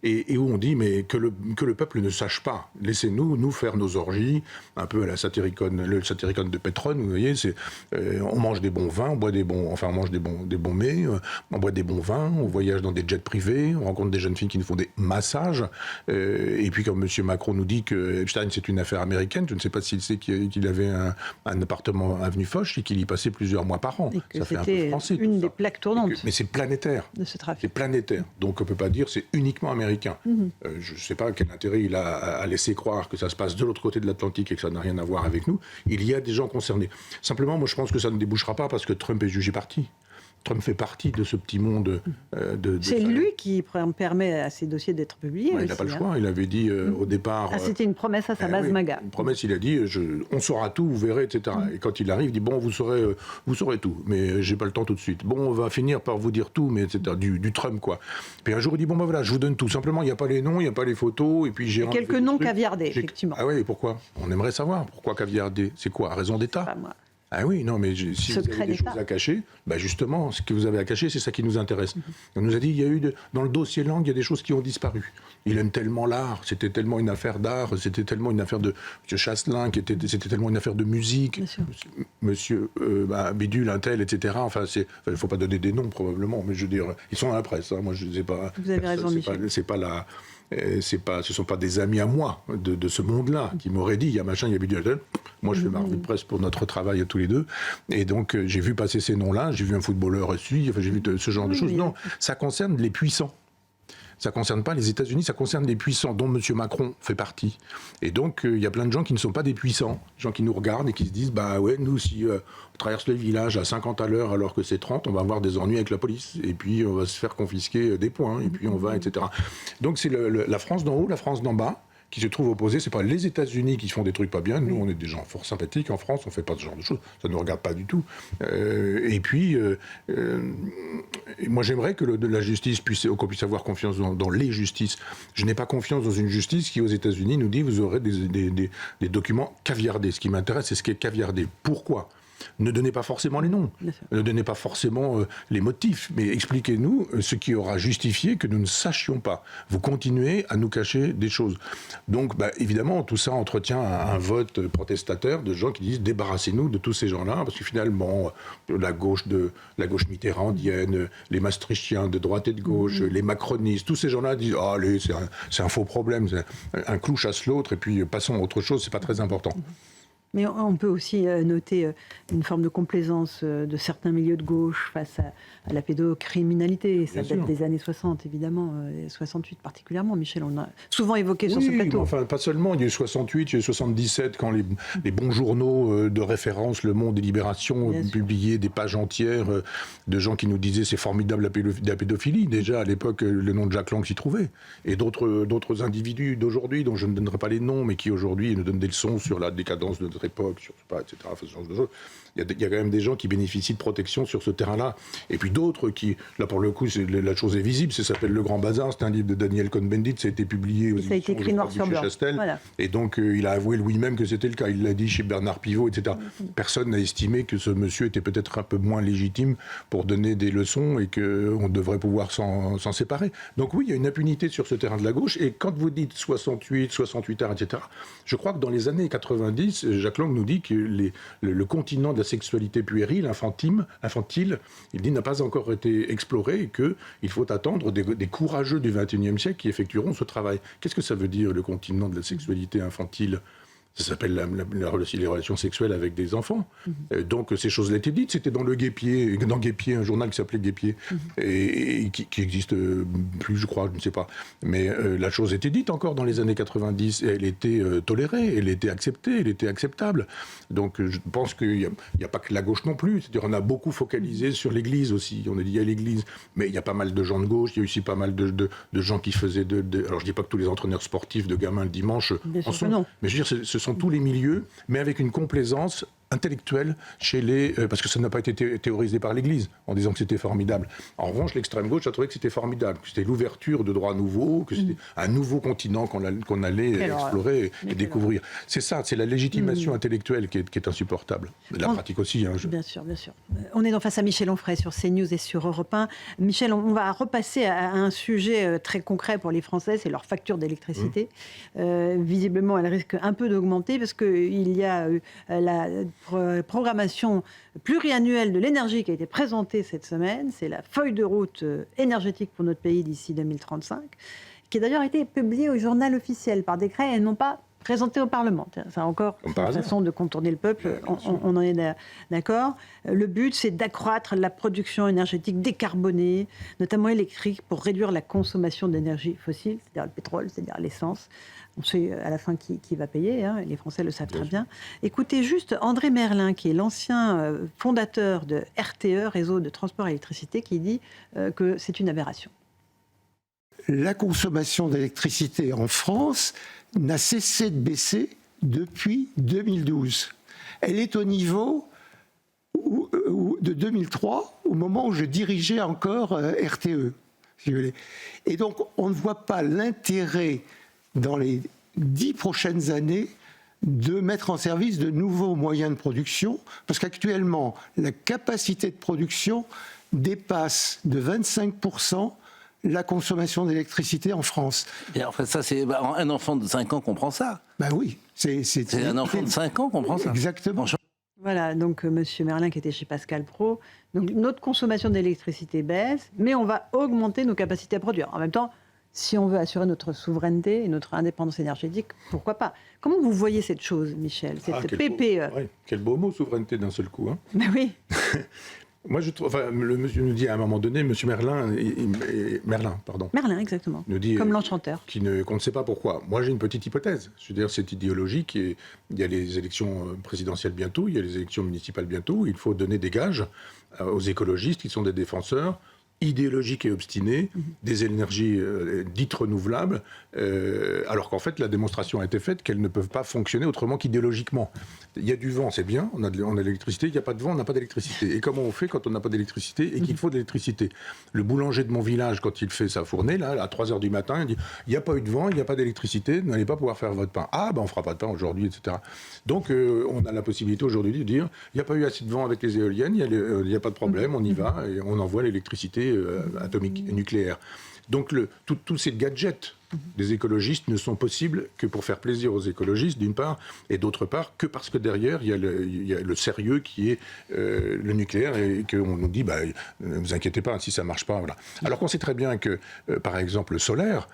Et où on dit, mais que le peuple ne sache pas. Laissez-nous, nous faire nos orgies, un peu à la satyricone, le satyricone de Pétrone, vous voyez, on mange des bons vins, on mange des bons mets, on boit des bons vins, on voyage dans des jets privés, on rencontre des jeunes filles qui nous font des massages. Et puis, comme M. Macron nous dit que Epstein, c'est une affaire américaine, je ne sais pas s'il sait qu'il avait un appartement avenue Foch et qu'il y passait plusieurs mois par an. Et que ça fait un peu c'était français, une des plaques tournantes. Mais c'est planétaire. De ce trafic. C'est planétaire. Donc on ne peut pas dire c'est uniquement américain. Je ne sais pas quel intérêt il a à laisser croire que ça se passe de l'autre côté de l'Atlantique et que ça n'a rien à voir avec nous. Il y a des gens concernés. Simplement, moi je pense que ça ne débouchera pas parce que Trump est jugé parti. Trump fait partie de ce petit monde c'est lui qui permet à ces dossiers d'être publiés. Il n'a pas le choix. Il avait dit au départ... c'était une promesse à sa base MAGA. Une promesse, il a dit on saura tout, vous verrez, etc. Et quand il arrive, il dit bon, vous saurez tout, mais j'ai pas le temps tout de suite. Bon, on va finir par vous dire tout, mais etc. Du Trump, quoi. Puis un jour, il dit bon, voilà, je vous donne tout. Simplement, il n'y a pas les noms, il n'y a pas les photos, et puis j'ai... Quelques noms caviardés, effectivement. Ah oui, et pourquoi ? On aimerait savoir. Pourquoi caviardés ? C'est quoi ? Raison d'État ? Pas moi. Ah oui, non, mais si vous avez des choses à cacher, justement, ce que vous avez à cacher, c'est ça qui nous intéresse. On nous a dit, dans le dossier langue, il y a des choses qui ont disparu. Il aime tellement l'art, c'était tellement une affaire d'art, c'était tellement une affaire de M. Chasselin, c'était tellement une affaire de musique, monsieur Bidule, un tel, etc. Enfin, il ne faut pas donner des noms, probablement, mais je veux dire, ils sont dans la presse, hein, moi je ne sais pas. Vous avez raison, Michel. Ce ne sont pas des amis à moi de ce monde-là qui m'auraient dit il y a machin, il y a Bidule. Moi, je fais ma revue de presse pour notre travail tous les deux. Et donc, j'ai vu passer ces noms-là, j'ai vu un footballeur aussi, j'ai vu ce genre de choses. Non, ça concerne les puissants. Ça ne concerne pas les États-Unis, ça concerne les puissants, dont M. Macron fait partie. Et donc, il y a plein de gens qui ne sont pas des puissants, des gens qui nous regardent et qui se disent nous, si on traverse le village à 50 à l'heure alors que c'est 30, on va avoir des ennuis avec la police. Et puis, on va se faire confisquer des points, et puis on va, etc. Donc, c'est la France d'en haut, la France d'en bas, qui se trouvent opposés. C'est pas les États-Unis qui font des trucs pas bien. Nous, on est des gens fort sympathiques. En France, on fait pas ce genre de choses. Ça ne nous regarde pas du tout. Et puis, moi, j'aimerais que la justice qu'on puisse avoir confiance dans les justices. Je n'ai pas confiance dans une justice qui, aux États-Unis, nous dit vous aurez des documents caviardés. Ce qui m'intéresse, c'est ce qui est caviardé. Pourquoi ? Ne donnez pas forcément les noms, ne donnez pas forcément les motifs, mais expliquez-nous ce qui aura justifié que nous ne sachions pas. Vous continuez à nous cacher des choses. Donc, évidemment, tout ça entretient un vote protestataire de gens qui disent débarrassez-nous de tous ces gens-là, parce que finalement, la gauche mitterrandienne, les maastrichtiens de droite et de gauche, les macronistes, tous ces gens-là disent allez, c'est un faux problème, un clou chasse l'autre, et puis passons à autre chose, c'est pas très important. Mais on peut aussi noter une forme de complaisance de certains milieux de gauche face à la pédocriminalité. Ça date des années 60, évidemment, 68 particulièrement. Michel, on a souvent évoqué sur ce plateau. Enfin, pas seulement. Il y a eu 68, il y a eu 77, quand les bons journaux de référence, Le Monde et Libération, publiaient des pages entières de gens qui nous disaient c'est formidable la pédophilie. Déjà, à l'époque, le nom de Jacques Lang s'y trouvait. Et d'autres individus d'aujourd'hui, dont je ne donnerai pas les noms, mais qui aujourd'hui nous donnent des leçons sur la décadence de notre époque, etc. Ce genre de choses. Il y a quand même des gens qui bénéficient de protection sur ce terrain-là. Et puis d'autres qui, là pour le coup, la chose est visible, ça s'appelle Le Grand Bazar, c'est un livre de Daniel Cohn-Bendit, ça a été publié ça a été écrit noir sur blanc. Voilà. Et donc il a avoué lui-même que c'était le cas. Il l'a dit chez Bernard Pivot, etc. Personne n'a estimé que ce monsieur était peut-être un peu moins légitime pour donner des leçons et qu'on devrait pouvoir s'en séparer. Donc oui, il y a une impunité sur ce terrain de la gauche. Et quand vous dites 68 heures, etc., je crois que dans les années 90, Jacques Lang nous dit que le continent de la sexualité puérile, infantile, il dit n'a pas encore été exploré et qu'il faut attendre des courageux du XXIe siècle qui effectueront ce travail. Qu'est-ce que ça veut dire, le continent de la sexualité infantile ? Ça s'appelle les relations sexuelles avec des enfants. Donc ces choses-là étaient dites. C'était dans Guépier, un journal qui s'appelait Guépier, et qui existe plus, je crois, je ne sais pas. Mais la chose était dite encore dans les années 90. Et elle était tolérée, elle était acceptée, elle était acceptable. Donc je pense qu'il n'y a pas que la gauche non plus. C'est-à-dire on a beaucoup focalisé sur l'Église aussi. On a dit à l'Église. Mais il y a pas mal de gens de gauche. Il y a aussi pas mal de gens qui faisaient alors je ne dis pas que tous les entraîneurs sportifs de gamins le dimanche en sont. Non. Mais je veux dire, ce sont tous les milieux, mais avec une complaisance intellectuelle chez les... parce que ça n'a pas été théorisé par l'Église, en disant que c'était formidable. En revanche, l'extrême gauche a trouvé que c'était formidable, que c'était l'ouverture de droits nouveaux, que c'était un nouveau continent qu'on allait explorer et découvrir. C'est ça, c'est la légitimation intellectuelle qui est insupportable. La pratique aussi. Hein, Bien sûr, bien sûr. On est face à Michel Onfray sur CNews et sur Europe 1. Michel, on va repasser à un sujet très concret pour les Français, c'est leur facture d'électricité. Visiblement, elle risque un peu d'augmenter parce qu'il y a la programmation pluriannuelle de l'énergie qui a été présentée cette semaine. C'est la feuille de route énergétique pour notre pays d'ici 2035, qui a d'ailleurs été publiée au journal officiel par décret et non pas présentée au Parlement. C'est encore une façon de contourner le peuple, on en est d'accord. Le but, c'est d'accroître la production énergétique décarbonée, notamment électrique, pour réduire la consommation d'énergie fossile, c'est-à-dire le pétrole, c'est-à-dire l'essence. On sait à la fin qui va payer, hein, les Français le savent très bien. Écoutez juste André Merlin, qui est l'ancien fondateur de RTE, Réseau de Transport et Électricité, qui dit que c'est une aberration. La consommation d'électricité en France n'a cessé de baisser depuis 2012. Elle est au niveau de 2003, au moment où je dirigeais encore RTE. Si vous voulez. Et donc, on ne voit pas l'intérêt dans les 10 prochaines années de mettre en service de nouveaux moyens de production, parce qu'actuellement, la capacité de production dépasse de 25% la consommation d'électricité en France. Et en fait, ça, c'est un enfant de 5 ans comprend ça. Ben oui. C'est un enfant de 5 ans comprend ça. Exactement. Voilà, donc Monsieur Merlin qui était chez Pascal Pro. Donc notre consommation d'électricité baisse, mais on va augmenter nos capacités à produire. En même temps, si on veut assurer notre souveraineté et notre indépendance énergétique, pourquoi pas? Comment vous voyez cette chose, Michel, cette PPE? Quel beau mot, souveraineté, d'un seul coup. Hein. Ben oui. Moi, je trouve. Enfin, le monsieur nous dit à un moment donné, monsieur Merlin, Merlin, exactement. Nous dit, comme l'enchanteur. Qu'on ne sait pas pourquoi. Moi, j'ai une petite hypothèse. Je veux dire, c'est idéologique. Il y a les élections présidentielles bientôt, il y a les élections municipales bientôt. Il faut donner des gages aux écologistes qui sont des défenseurs idéologiques et obstinés des énergies dites renouvelables, alors qu'en fait, la démonstration a été faite qu'elles ne peuvent pas fonctionner autrement qu'idéologiquement. Il y a du vent, c'est bien, on a de l'électricité, il n'y a pas de vent, on n'a pas d'électricité. Et comment on fait quand on n'a pas d'électricité et qu'il faut de l'électricité? Le boulanger de mon village, quand il fait sa fournée, là, à 3h du matin, il dit « il n'y a pas eu de vent, il n'y a pas d'électricité, vous n'allez pas pouvoir faire votre pain. » Ah, ben on ne fera pas de pain aujourd'hui, etc. Donc, on a la possibilité aujourd'hui de dire « il n'y a pas eu assez de vent avec les éoliennes, il n'y a pas de problème, on y va, et on envoie l'électricité atomique et nucléaire. » Donc tous ces gadgets des écologistes ne sont possibles que pour faire plaisir aux écologistes, d'une part, et d'autre part, que parce que derrière, il y a le sérieux qui est le nucléaire, et qu'on nous dit, ne vous inquiétez pas, si ça ne marche pas, voilà. Alors qu'on sait très bien que, par exemple, le solaire,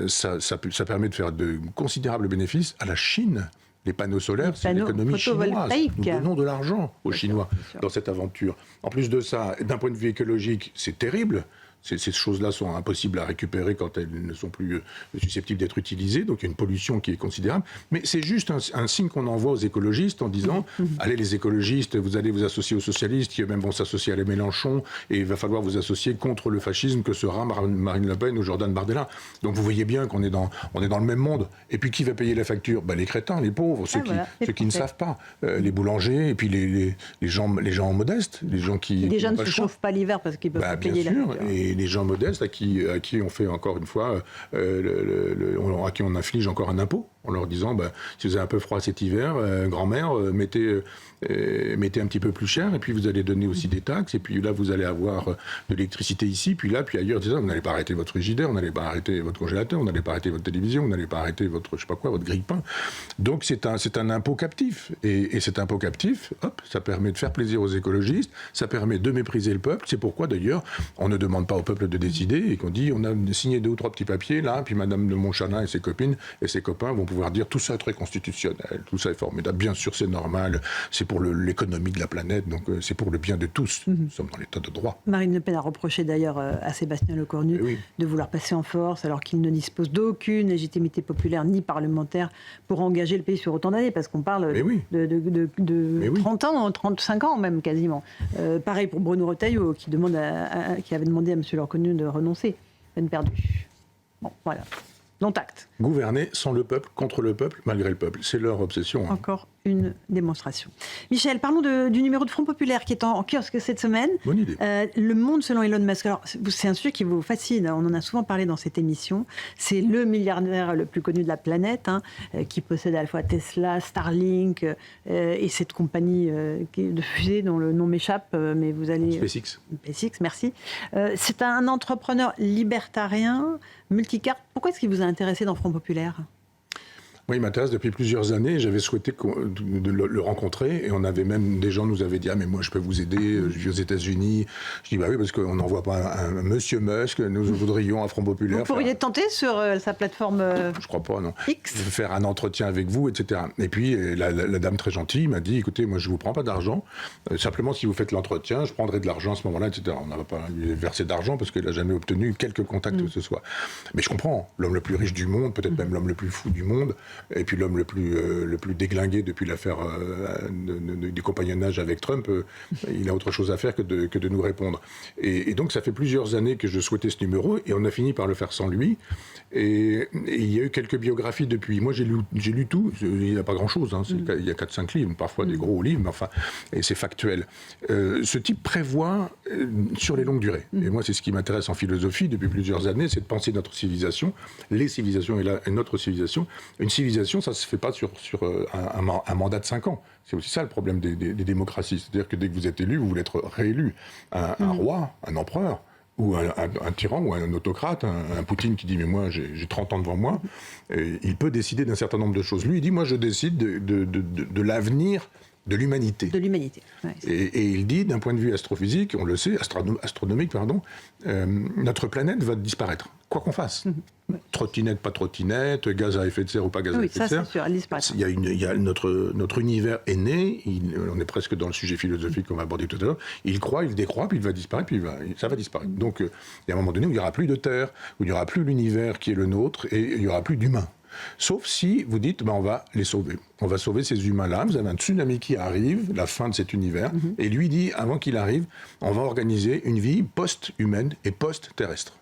ça permet de faire de considérables bénéfices à la Chine. Les panneaux solaires, c'est l'économie chinoise. Nous donnons de l'argent aux Chinois dans cette aventure. En plus de ça, d'un point de vue écologique, c'est terrible. Ces choses-là sont impossibles à récupérer quand elles ne sont plus susceptibles d'être utilisées. Donc il y a une pollution qui est considérable. Mais c'est juste un signe qu'on envoie aux écologistes en disant allez les écologistes, vous allez vous associer aux socialistes qui eux-mêmes vont s'associer à les Mélenchon et il va falloir vous associer contre le fascisme que sera Marine Le Pen ou Jordan Bardella. Donc vous voyez bien qu'on est dans le même monde. Et puis qui va payer la facture? Les crétins, les pauvres, ceux qui ne savent pas. Les boulangers et puis les gens modestes, les gens qui... Les gens ne se chauffent pas l'hiver parce qu'ils peuvent pas payer la facture. Et les gens modestes à qui on fait encore une fois, à qui on inflige encore un impôt, en leur disant, si vous avez un peu froid cet hiver, grand-mère, mettez un petit peu plus cher, et puis vous allez donner aussi des taxes, et puis là vous allez avoir de l'électricité ici, puis là, puis ailleurs, vous n'allez pas arrêter votre frigidaire, vous n'allez pas arrêter votre congélateur, vous n'allez pas arrêter votre télévision, vous n'allez pas arrêter votre, je sais pas quoi, votre grille-pain. Donc c'est un impôt captif, et cet impôt captif, ça permet de faire plaisir aux écologistes, ça permet de mépriser le peuple, c'est pourquoi d'ailleurs, on ne demande pas aux au peuple de décider et qu'on dit on a signé 2 ou 3 petits papiers là, puis Madame de Montchalin et ses copines et ses copains vont pouvoir dire tout ça est très constitutionnel, tout ça est formidable. Bien sûr, c'est normal, c'est pour l'économie de la planète, donc c'est pour le bien de tous. Nous sommes dans l'état de droit. Marine Le Pen a reproché d'ailleurs à Sébastien Lecornu de vouloir passer en force alors qu'il ne dispose d'aucune légitimité populaire ni parlementaire pour engager le pays sur autant d'années, parce qu'on parle de 30 ans, 35 ans même quasiment. Pareil pour Bruno Retailleau qui avait demandé à M. Lecornu de renoncer. Peine perdue. Bon, voilà. Dont acte. Gouverner sans le peuple, contre le peuple, malgré le peuple. C'est leur obsession. Encore une démonstration. Michel, parlons du numéro de Front Populaire qui est en kiosque cette semaine. Bonne idée. Le Monde selon Elon Musk. Alors, c'est un sujet qui vous fascine. On en a souvent parlé dans cette émission. C'est le milliardaire le plus connu de la planète, qui possède à la fois Tesla, Starlink et cette compagnie de fusée dont le nom m'échappe, mais vous allez... SpaceX, merci. C'est un entrepreneur libertarien, multicarte. Pourquoi est-ce qu'il vous a intéressé dans Front Populaire ? Moi, il m'intéresse depuis plusieurs années. J'avais souhaité de le rencontrer. Et on avait même, des gens nous avaient dit « Ah, mais moi, je peux vous aider. Je vis aux États-Unis. » Je dis « Bah oui, parce qu'on n'envoie pas un monsieur Musk. Nous voudrions, à Front Populaire... » Vous pourriez tenter sur sa plateforme je crois pas, non. X. Faire un entretien avec vous, etc. Et puis, la dame très gentille m'a dit « Écoutez, moi, je ne vous prends pas d'argent. Simplement, si vous faites l'entretien, je prendrai de l'argent à ce moment-là, etc. » On n'avait pas lui versé d'argent parce qu'elle n'a jamais obtenu quelques contacts que ce soit. Mais je comprends. L'homme le plus riche du monde, peut-être même l'homme le plus fou du monde, et puis l'homme le plus déglingué depuis l'affaire du compagnonnage avec Trump, il a autre chose à faire que de nous répondre. Et donc ça fait plusieurs années que je souhaitais ce numéro et on a fini par le faire sans lui. Et il y a eu quelques biographies depuis. Moi j'ai lu tout, il n'y a pas grand-chose, il y a 4-5 livres, parfois des gros livres, mais enfin, et c'est factuel. Ce type prévoit sur les longues durées. Et moi c'est ce qui m'intéresse en philosophie depuis plusieurs années, c'est de penser notre civilisation, les civilisations et notre civilisation. Une civilisation, ça se fait pas sur un mandat de 5 ans. C'est aussi ça le problème des démocraties. C'est-à-dire que dès que vous êtes élu, vous voulez être réélu. Un roi, un empereur, ou un tyran, ou un autocrate, un Poutine qui dit « mais moi j'ai 30 ans devant moi », il peut décider d'un certain nombre de choses. Lui, il dit « moi je décide de l'avenir de l'humanité ». De l'humanité. Ouais, et il dit, d'un point de vue astrophysique, on le sait, astronomique, pardon, notre planète va disparaître, quoi qu'on fasse. Trottinette, pas trottinette, gaz à effet de serre ou pas gaz à effet de serre. Oui, ça c'est sûr, elle disparaîtra. Il y a notre univers est né, on est presque dans le sujet philosophique qu'on va aborder tout à l'heure, il croît, il décroît, puis il va disparaître, puis ça va disparaître. Donc il y a un moment donné où il n'y aura plus de Terre, où il n'y aura plus l'univers qui est le nôtre, et il n'y aura plus d'humains. Sauf si vous dites, on va les sauver. On va sauver ces humains-là. Vous avez un tsunami qui arrive, la fin de cet univers. Et lui dit, avant qu'il arrive, on va organiser une vie post-humaine et post-terrestre.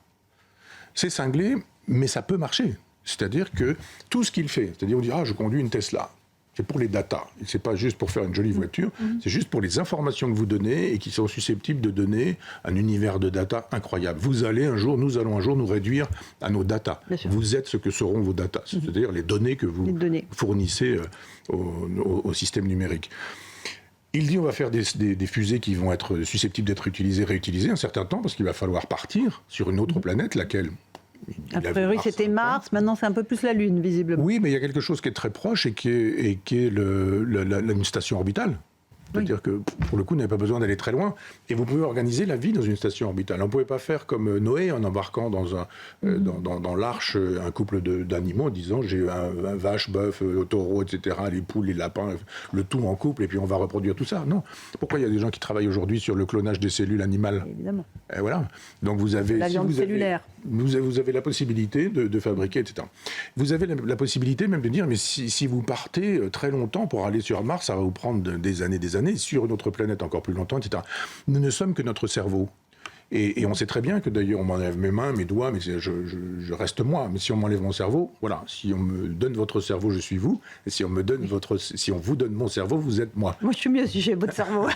C'est cinglé, mais ça peut marcher. C'est-à-dire que tout ce qu'il fait, c'est-à-dire on dit, je conduis une Tesla. C'est pour les datas. C'est pas juste pour faire une jolie voiture, c'est juste pour les informations que vous donnez et qui sont susceptibles de donner un univers de data incroyable. Nous allons un jour nous réduire à nos datas. Vous êtes ce que seront vos datas, c'est-à-dire les données que vous fournissez au système numérique. Il dit on va faire des fusées qui vont être susceptibles d'être utilisées, réutilisées un certain temps, parce qu'il va falloir partir sur une autre planète, laquelle... A priori, c'était Mars, maintenant c'est un peu plus la Lune, visiblement. Oui, mais il y a quelque chose qui est très proche et qui est une station orbitale. C'est-à-dire que, pour le coup, vous n'avez pas besoin d'aller très loin. Et vous pouvez organiser la vie dans une station orbitale. On ne pouvait pas faire comme Noé, en embarquant dans l'arche un couple d'animaux, en disant j'ai un vache, bœuf, taureau, etc., les poules, les lapins, le tout en couple, et puis on va reproduire tout ça. Non. Pourquoi il y a des gens qui travaillent aujourd'hui sur le clonage des cellules animales ? Évidemment. Et voilà. Donc vous avez... La viande cellulaire. Vous avez la possibilité de fabriquer, etc. Vous avez la possibilité même de dire, mais si vous partez très longtemps pour aller sur Mars, ça va vous prendre des années, sur une autre planète encore plus longtemps, etc. Nous ne sommes que notre cerveau. Et on sait très bien que d'ailleurs on m'enlève mes mains, mes doigts, mais je reste moi. Mais si on m'enlève mon cerveau, voilà. Si on me donne votre cerveau, je suis vous. Et si on vous donne mon cerveau, vous êtes moi. Moi, je suis mieux si j'ai votre cerveau.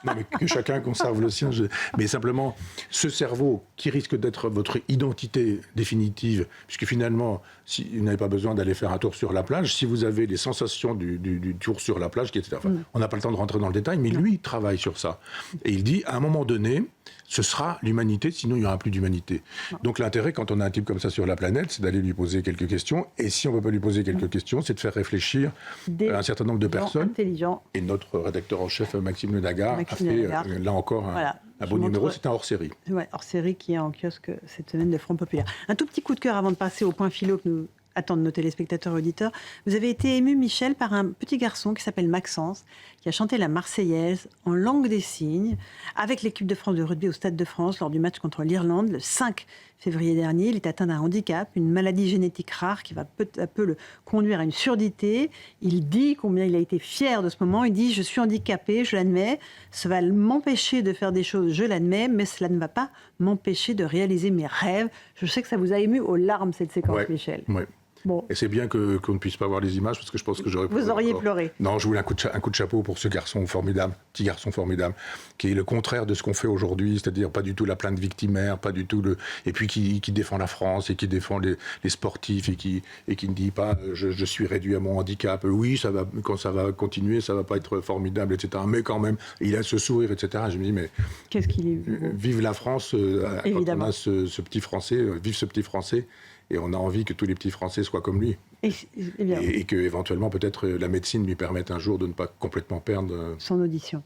Non, mais que chacun conserve le sien. Mais simplement, ce cerveau qui risque d'être votre identité définitive, puisque finalement, si vous n'avez pas besoin d'aller faire un tour sur la plage, si vous avez les sensations du tour sur la plage, etc. Enfin, on n'a pas le temps de rentrer dans le détail, mais lui, il travaille sur ça. Et il dit, à un moment donné, Ce sera l'humanité, sinon il n'y aura plus d'humanité. Donc l'intérêt, quand on a un type comme ça sur la planète, c'est d'aller lui poser quelques questions. Et si on ne peut pas lui poser quelques questions, c'est de faire réfléchir un certain nombre de personnes. Intelligents. Et notre rédacteur en chef, Maxime Le Nagard, a fait, là encore, un beau numéro. C'est un hors-série. Ouais, hors-série qui est en kiosque cette semaine de Front Populaire. Un tout petit coup de cœur avant de passer au point philo que nous attendent nos téléspectateurs et auditeurs. Vous avez été ému, Michel, par un petit garçon qui s'appelle Maxence, qui a chanté la Marseillaise en langue des signes avec l'équipe de France de rugby au Stade de France lors du match contre l'Irlande le 5 février dernier. Il est atteint d'un handicap, une maladie génétique rare qui va peu à peu le conduire à une surdité. Il dit combien il a été fier de ce moment. Il dit « Je suis handicapé, je l'admets. Ça va m'empêcher de faire des choses, je l'admets, mais cela ne va pas m'empêcher de réaliser mes rêves. » Je sais que ça vous a ému aux larmes, cette séquence, Michel. Oui. Bon. Et c'est bien qu'on ne puisse pas voir les images, parce que je pense que j'aurais... Vous auriez pleuré. Non, je voulais un coup de chapeau pour ce garçon formidable, petit garçon formidable, qui est le contraire de ce qu'on fait aujourd'hui, c'est-à-dire pas du tout la plainte victimaire, pas du tout et puis qui défend la France et qui défend les sportifs et qui ne dit pas je suis réduit à mon handicap. Oui, quand ça va continuer, ça va pas être formidable, etc. Mais quand même, il a ce sourire, etc. Je me dis, mais... Qu'est-ce qu'il est... Vive la France, quand on a ce petit Français, vive ce petit Français. Et on a envie que tous les petits Français soient comme lui. Et que, éventuellement, peut-être la médecine lui permette un jour de ne pas complètement perdre son audition.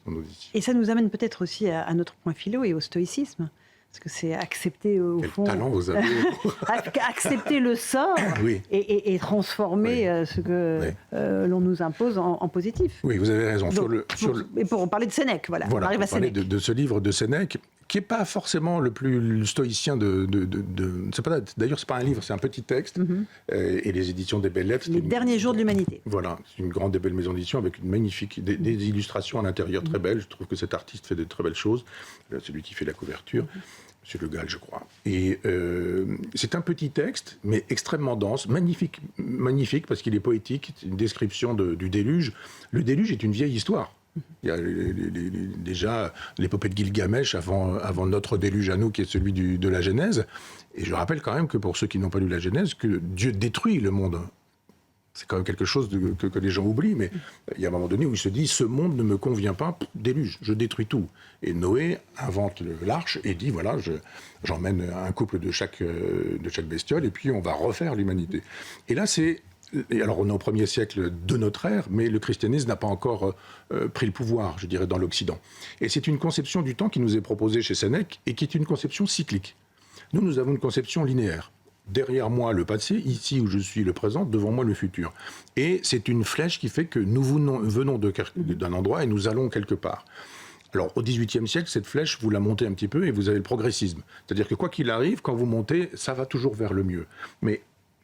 Et ça nous amène peut-être aussi à notre point philo et au stoïcisme. Parce que c'est accepter, au fond... Quel talent vous avez. Accepter le sort et transformer ce que l'on nous impose en positif. Oui, vous avez raison. Et pour parler de Sénèque, voilà. On arrive à parler Sénèque. de ce livre de Sénèque, qui n'est pas forcément le plus stoïcien d'ailleurs, c'est pas un livre, c'est un petit texte. Et les éditions des Belles Lettres... Les derniers jours de l'humanité. Voilà, c'est une grande et belle maison d'édition avec une magnifique... Des illustrations à l'intérieur très belles. Je trouve que cet artiste fait de très belles choses. Celui qui fait la couverture... Monsieur Le Gall, je crois. Et c'est un petit texte, mais extrêmement dense, magnifique parce qu'il est poétique. C'est une description du déluge. Le déluge est une vieille histoire. Il y a déjà l'épopée de Gilgamesh avant notre déluge à nous, qui est celui de la Genèse. Et je rappelle quand même que pour ceux qui n'ont pas lu la Genèse, que Dieu détruit le monde. C'est quand même quelque chose que les gens oublient, mais il y a un moment donné où il se dit « ce monde ne me convient pas, déluge, je détruis tout ». Et Noé invente l'arche et dit « voilà, j'emmène un couple de chaque bestiole et puis on va refaire l'humanité ». Et là, alors on est au 1er siècle de notre ère, mais le christianisme n'a pas encore pris le pouvoir, je dirais, dans l'Occident. Et c'est une conception du temps qui nous est proposée chez Sénèque et qui est une conception cyclique. Nous avons une conception linéaire. Derrière moi, le passé, ici où je suis, le présent, devant moi, le futur. Et c'est une flèche qui fait que nous venons d'un endroit et nous allons quelque part. Alors, au XVIIIe siècle, cette flèche, vous la montez un petit peu et vous avez le progressisme. C'est-à-dire que quoi qu'il arrive, quand vous montez, ça va toujours vers le mieux. Mais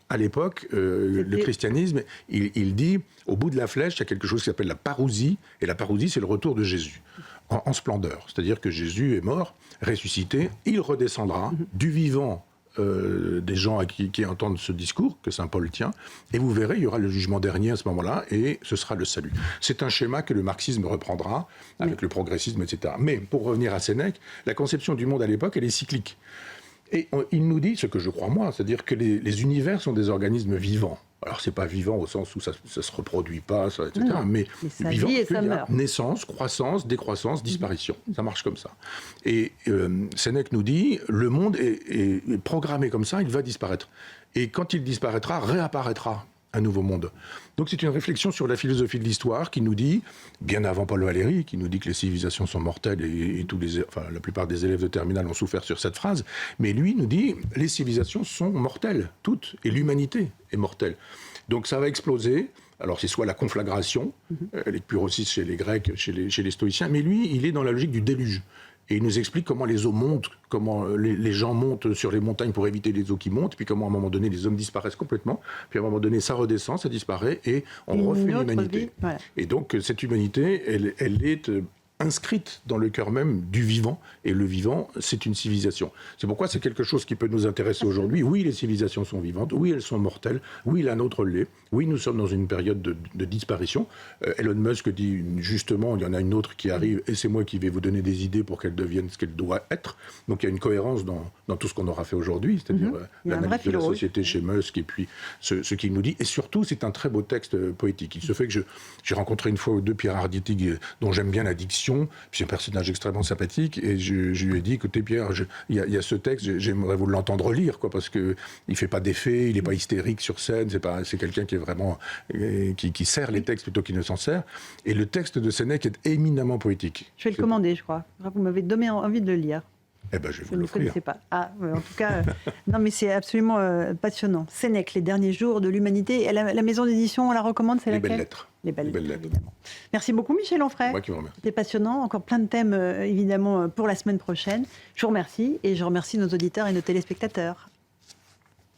à l'époque, le christianisme, il dit, au bout de la flèche, il y a quelque chose qui s'appelle la parousie. Et la parousie, c'est le retour de Jésus, en splendeur. C'est-à-dire que Jésus est mort, ressuscité, il redescendra du vivant, des gens qui entendent ce discours que saint Paul tient, et vous verrez, il y aura le jugement dernier à ce moment-là, et ce sera le salut. C'est un schéma que le marxisme reprendra avec le progressisme, etc. Mais pour revenir à Sénèque, la conception du monde à l'époque, elle est cyclique. Et il nous dit, ce que je crois moi, c'est-à-dire que les univers sont des organismes vivants. Alors, c'est pas vivant au sens où ça se reproduit pas, etc. Non, mais vivant, vie et ça meurt. Naissance, croissance, décroissance, disparition. Ça marche comme ça. Et Sénèque nous dit, le monde est programmé comme ça, il va disparaître. Et quand il disparaîtra, réapparaîtra un nouveau monde. Donc c'est une réflexion sur la philosophie de l'histoire qui nous dit, bien avant Paul Valéry, qui nous dit que les civilisations sont mortelles et la plupart des élèves de terminale ont souffert sur cette phrase, mais lui nous dit, les civilisations sont mortelles, toutes, et l'humanité est mortelle. Donc ça va exploser. Alors c'est soit la conflagration, elle est pure aussi chez les Grecs, chez les stoïciens, mais lui, il est dans la logique du déluge. Et il nous explique comment les eaux montent, comment les gens montent sur les montagnes pour éviter les eaux qui montent, puis comment à un moment donné les hommes disparaissent complètement, puis à un moment donné ça redescend, ça disparaît, et on refait l'humanité. Voilà. Et donc cette humanité, elle est inscrite dans le cœur même du vivant, et le vivant, c'est une civilisation. C'est pourquoi c'est quelque chose qui peut nous intéresser aujourd'hui. Oui, les civilisations sont vivantes, oui, elles sont mortelles, oui, la nôtre l'est, oui, nous sommes dans une période de disparition. Elon Musk dit justement, il y en a une autre qui arrive, et c'est moi qui vais vous donner des idées pour qu'elle devienne ce qu'elle doit être. Donc il y a une cohérence dans tout ce qu'on aura fait aujourd'hui, c'est-à-dire l'analyse de la société chez Musk, et puis ce qu'il nous dit. Et surtout, c'est un très beau texte poétique. Il se fait que j'ai rencontré une fois ou deux Pierre Arditi, dont j'aime bien la diction, discussion. Puis c'est un personnage extrêmement sympathique et je lui ai dit, écoutez Pierre, il y a ce texte, j'aimerais vous l'entendre lire, quoi, parce qu'il ne fait pas d'effet, il n'est pas hystérique sur scène, c'est quelqu'un qui est vraiment qui sert les textes plutôt qu'il ne s'en sert. Et le texte de Sénèque est éminemment poétique. Je vais le commander, je crois. Vous m'avez donné envie de le lire. Eh ben, je vais vous Je ne l'offrir. connaissais pas. Ah, en tout cas, non, mais c'est absolument passionnant. Sénèque, les derniers jours de l'humanité. Et la maison d'édition, on la recommande, c'est Les laquelle? belles lettres. Les belles lettres, lettres. évidemment. Merci beaucoup, Michel Onfray. Moi qui vous remercie. C'était passionnant. Encore plein de thèmes, évidemment, pour la semaine prochaine. Je vous remercie et je remercie nos auditeurs et nos téléspectateurs.